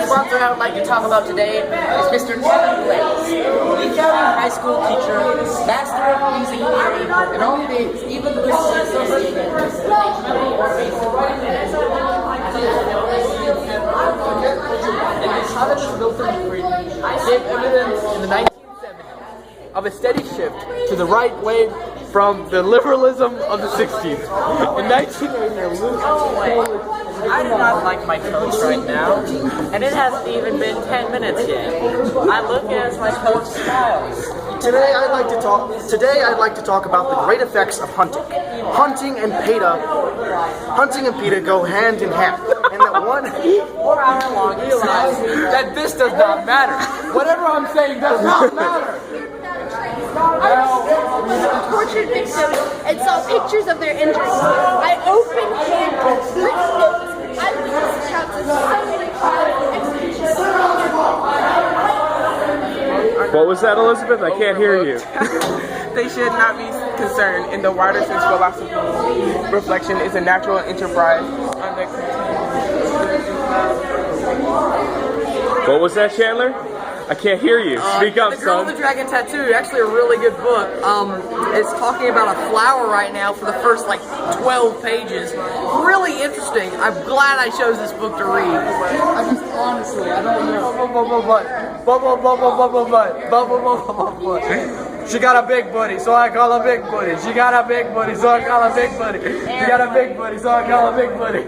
sponsor I would like to talk about today is Mr. Tim Blaze, high school teacher, master of music theory, and all the even the association. And his habits built in gave evidence in the 1970s of a steady shift to the right way from the liberalism of the 60s. In 1980, I do not like my coach right now, and it hasn't even been 10 minutes yet. I look as my coach smiles. Today I'd like to talk about the great effects of hunting. Hunting and PETA go hand in hand. And that one 4 hour long realize that this does not matter. Whatever I'm saying does not matter. Tortured victims and saw pictures of their injuries. I opened handprints, written notes, eyewitness accounts, and What was that, Elizabeth? I can't hear you. They should not be concerned. In the wider sense, philosophy reflection is a natural enterprise under What was that, Chandler? I can't hear you. Speak up, The Girl son. with the Dragon Tattoo, actually a really good book. It's talking about a flower right now for the first like 12 pages. Really interesting. I'm glad I chose this book to read. I just honestly, I don't know. She got a big booty, so I call her big booty. She got a big booty, so I call her big booty. She got a big booty, so I call her big booty.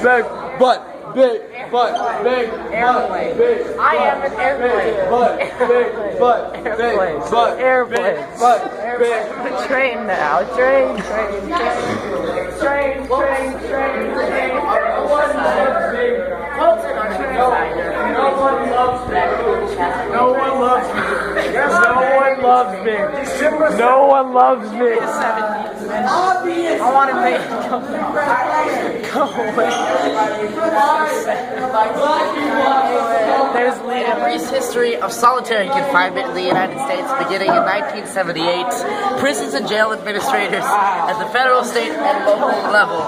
Big butt. Big butt, big Airplane. big I am an airplane. big butt, big butt, big butt, Airplane. big butt, big. Train now. Train. No one loves me. No one loves me. I want to make go away. There's In a brief history of solitary confinement in the United States beginning in 1978, prisons and jail administrators at the federal, state, and local level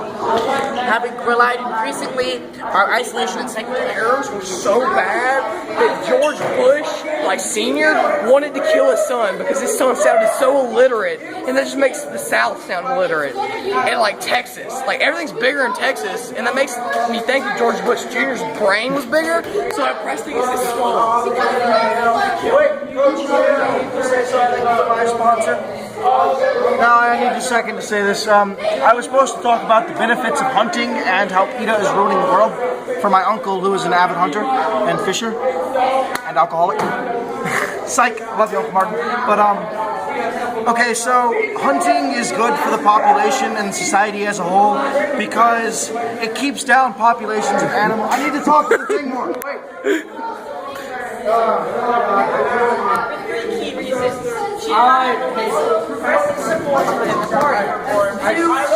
have relied increasingly on isolation and secondary errors were so bad that George Bush, like senior, wanted to kill his son because his son sounded so illiterate, and that just makes the South sound illiterate. And like Texas, like everything's bigger in Texas, and that makes me think that George Bush Jr.'s brain was bigger, so I pressed against his skull. My sponsor. Now I need a second to say this. I was supposed to talk about the benefits of hunting and how PETA is ruining the world for my uncle who is an avid hunter and fisher and alcoholic. Psych, love you, Uncle Martin. But okay, so hunting is good for the population and society as a whole because it keeps down populations of animals. I need to talk to the thing more. Wait. She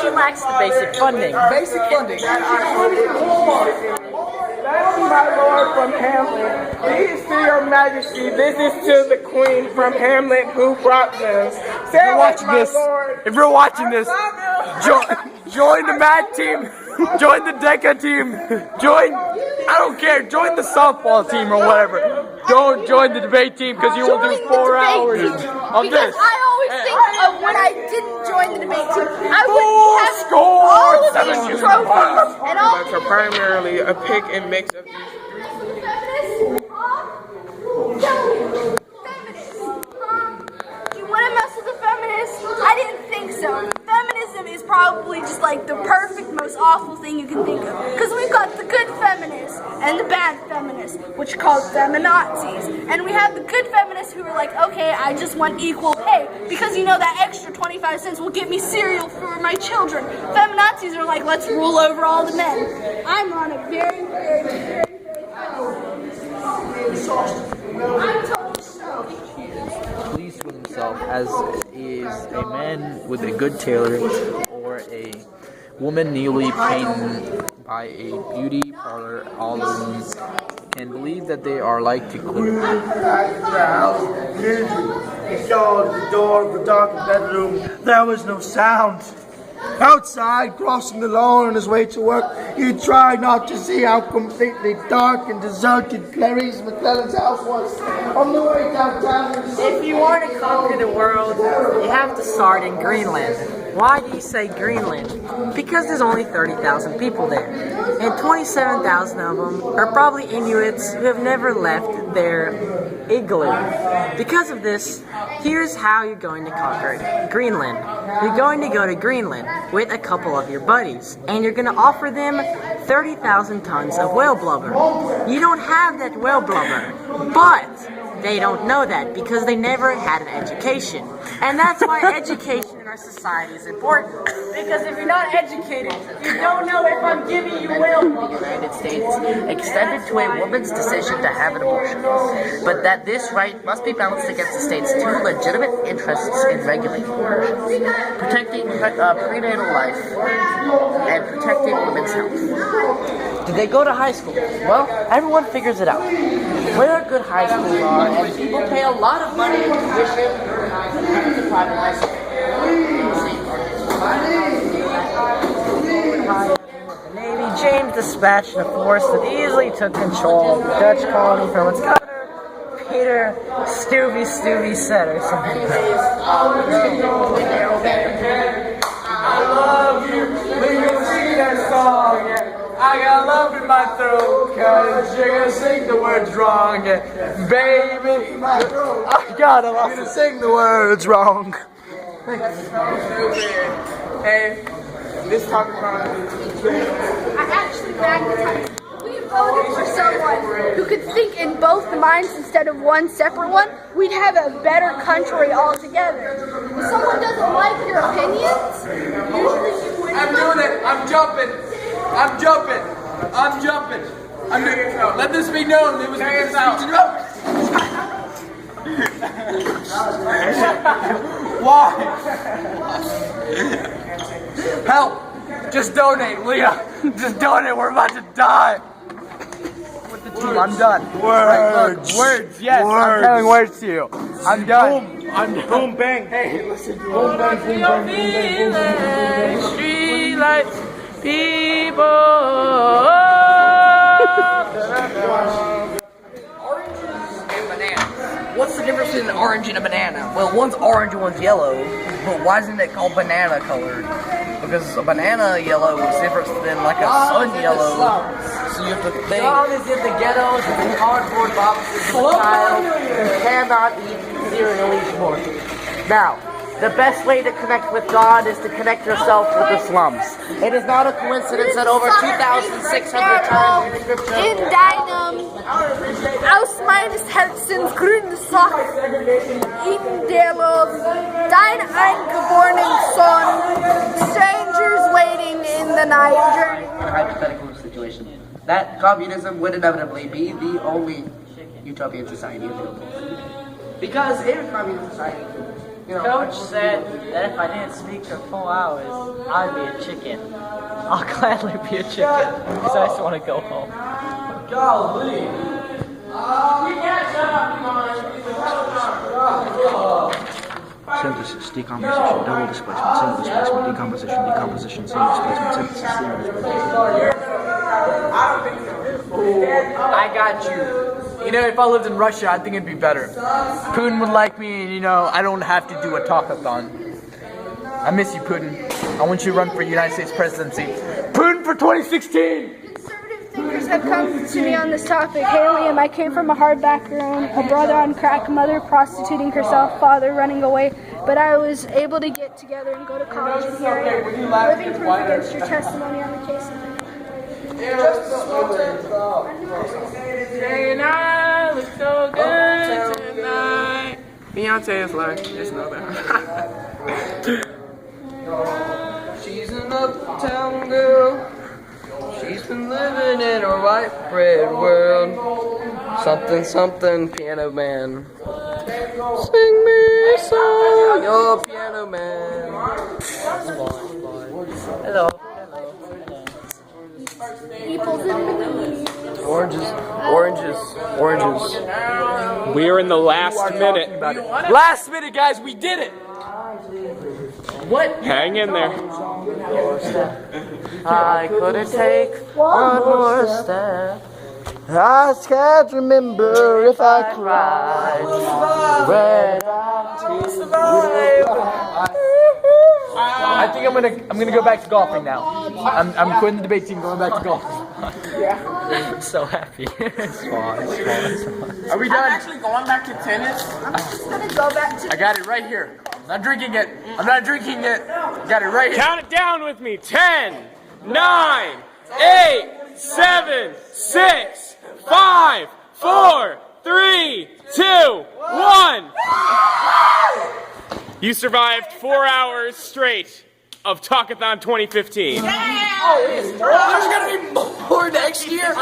lacks the basic funding. Basic funding. My lord from Hamlet, peace to your majesty. This is to the queen from Hamlet who brought them. If you're watching this, join the Mad team, join the Deca team, join the softball team or whatever. Don't join the debate team because you will do 4 hours of Because this. I always think of when I didn't join the debate team. I would have Score! all of 7 these trophies and all But are primarily a pick and mix of these. You want to mess with a feminist? I didn't think so. Feminism is probably just like the perfect, most awful thing you can think of. Because we've got the good feminists and the bad feminists, which are called feminazis. And we have the good feminists who are like, okay, I just want equal pay. Because you know that extra 25 cents will get me cereal for my children. Feminazis are like, let's rule over all the men. I'm on a very, very, very, I'm totally sorry. Pleased with himself as is a man with a good tailor or a woman newly painted by a beauty parlor all alone and believe that they are like to clear. He showed the door of the dark bedroom. There was no sound. Outside, crossing the lawn on his way to work, he tried not to see how completely dark and deserted Clarice McClellan's house was on the way downtown. If you want to conquer the world, you have to start in Greenland. Why do you say Greenland? Because there's only 30,000 people there, and 27,000 of them are probably Inuits who have never left their igloo. Because of this, here's how you're going to conquer Greenland. You're going to go to Greenland with a couple of your buddies, and you're going to offer them 30,000 tons of whale blubber. You don't have that whale blubber, but they don't know that because they never had an education. And that's why education in our society is important. Because if you're not educated, you don't know if I'm giving you whale blubber. The United States extended to a woman's decision to have an abortion, but that this right must be balanced against the state's two legitimate interests in regulating abortions, protecting prenatal life and protecting women's health. Did they go to high school? Well, everyone figures it out. Where good high schools are, and people pay a lot of money in tuition to private high schools. Navy, James dispatched a force that easily took control of the Dutch colony from its governor, Peter Stuvie said or something. I love you when you sing that song. I got love in my throat, cause you're gonna sing the words wrong, baby. I gotta love you to sing the words wrong. Hey, this Talkathon is I actually magnetized. If we voted for someone who could think in both the minds instead of one separate one, we'd have a better country altogether. If someone doesn't like your opinions, usually you win. I'm doing it. I'm jumping. I'm jumping. I'm jumping. I'm doing it. Let this be known. It was because Why? Help! Just donate, Leah. Just donate. We're about to die. I'm done. Words. Words. Yes, Words. I'm telling words to you. I'm done. I'm done. Boom, bang. Hey, listen. Boom, bang, boom, bang, boom, bang, boom, bang. Street lights, people. What's the difference between an orange and a banana? Well, one's orange and one's yellow, but why isn't it called banana colored? Because a banana yellow is different than like a sun yellow. So you have to think. John is in the ghettos with the cardboard boxes of a child who cannot eat cereal anymore. Now, the best way to connect with God is to connect yourself with the slums. It is not a coincidence that over 2,600 times in the scripture. In deinem aus meines Herzens grünes Sach in der Luft, dein eingeborenen Sohn, strangers waiting in the night journey. In a hypothetical situation, that communism would inevitably be the only utopian society available. Because in a communist society, Coach said that if I didn't speak for 4 hours, I'd be a chicken. I'll gladly be a chicken because I just want to go home. Golly. Synthesis, decomposition, double displacement, single displacement, decomposition, decomposition, single displacement, synthesis, single displacement. I got you. You know, if I lived in Russia, I think it'd be better. Putin would like me, and I don't have to do a talkathon. I miss you, Putin. I want you to run for United States presidency. Putin for 2016! Conservative thinkers have come to me on this topic. Hey, Liam, I came from a hard background, a brother on crack, mother prostituting herself, father running away, but I was able to get together and go to college, and here I am, living proof against your testimony on the case of And I look so good tonight. Beyonce is like, just know that. She's an uptown girl. She's been living in a white bread world. Something, something, piano man. Sing me a song, your piano man. Hello. people's enemies. Oranges, oranges, oranges. We are in the last minute. Last minute, guys, we did it! Hang in there. I couldn't take one more step. I can't remember if I Cried when I think I'm gonna go back to golfing now. I'm quitting the debate team, going back to golf. I'm so happy. It's fun. Are we done? I'm actually going back to tennis. I'm just gonna go back to. I got it right here. I'm not drinking it. I'm not drinking it. Got it right here. Count it down with me. 10, 9, 8, 7, 6, 5, 4, 3, 2, 1. You survived 4 hours straight of Talkathon 2015. There's gonna be more next year.